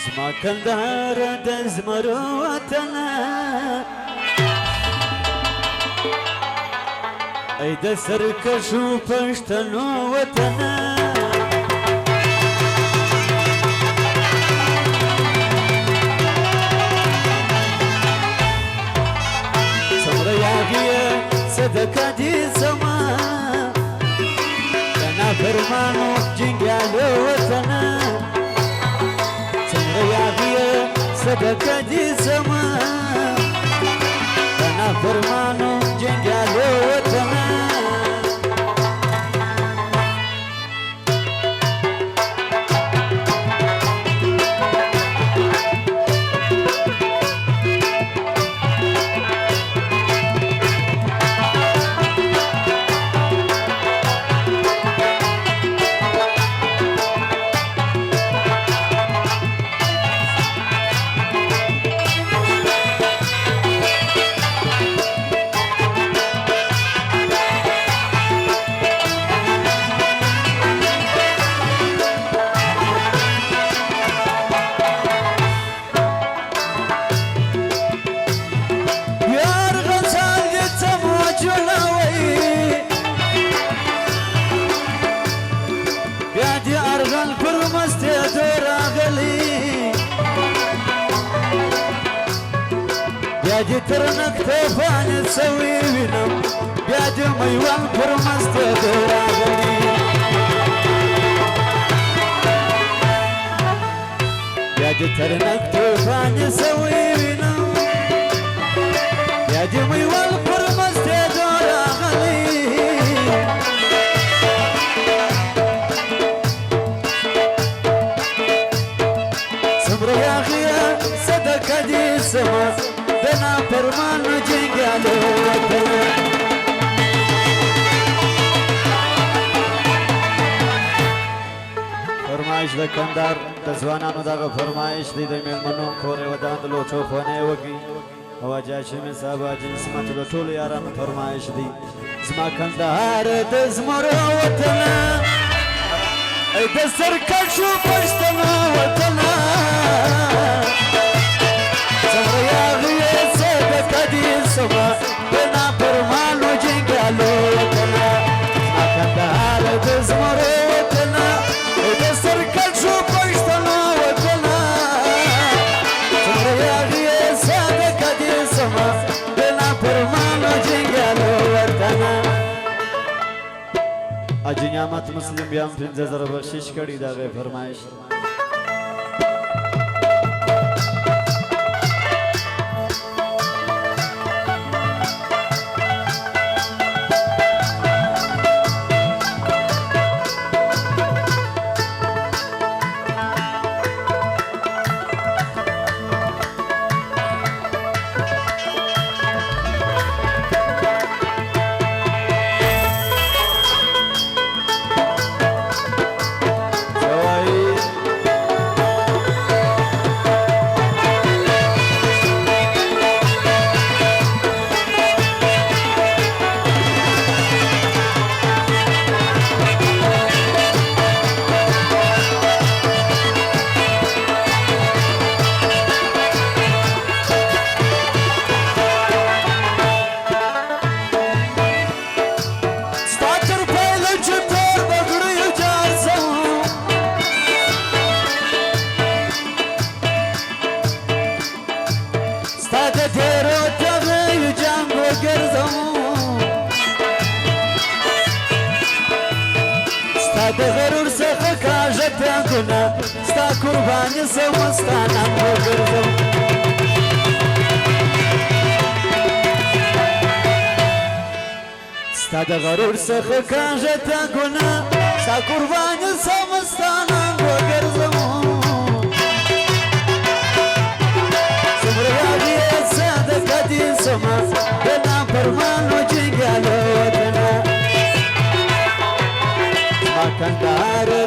زما کندهار د زمرو وطن ای د سرکشو پښتنو وطن څومره یاغیه صدقه دي زما د نافرمانو جنګیالو وطن صدقه دي زما انا فرمانو جنگالو وطن بیا ترنک توفان سوي وینم بیا د میوان پر مست راغلی بیا د ترنک توفان سوي وینم بیا د میوان پر مست راغلی څومره یاغیه صدقه دي زما دنا فرمان جنگالو وطن فرمایش د کندهار د ځوانانو دغه فرمایش دی د میلمنو کورې ودان د لوټو خونې وکړي او حاجي هاشمي صاحب حاجي نسمت د ټولو یارانو فرمایش دی زما کندهار د زمرو وطن ای د سرکشو پښتنو وطن سما بنا پرمانو جنگالو وطن زما کندهار د زمرو وطن د سرکشو پښتنو وطن څومره یاغیه صدقه دي زما بنا پرمانو جنگالو وطن حاجي نعمت مسلم بیا هم 5000 بخشش کړي دا غي فرمایش د غرور څخه کاږه تاګونه ستا قرباني سمستانه وګرځم ستا د غرور څخه کاږه تاګونه ستا قرباني سمستانه وګرځم څومره یاغیه صدقه دي زما د نافرمانو جنګالو وطن کندهار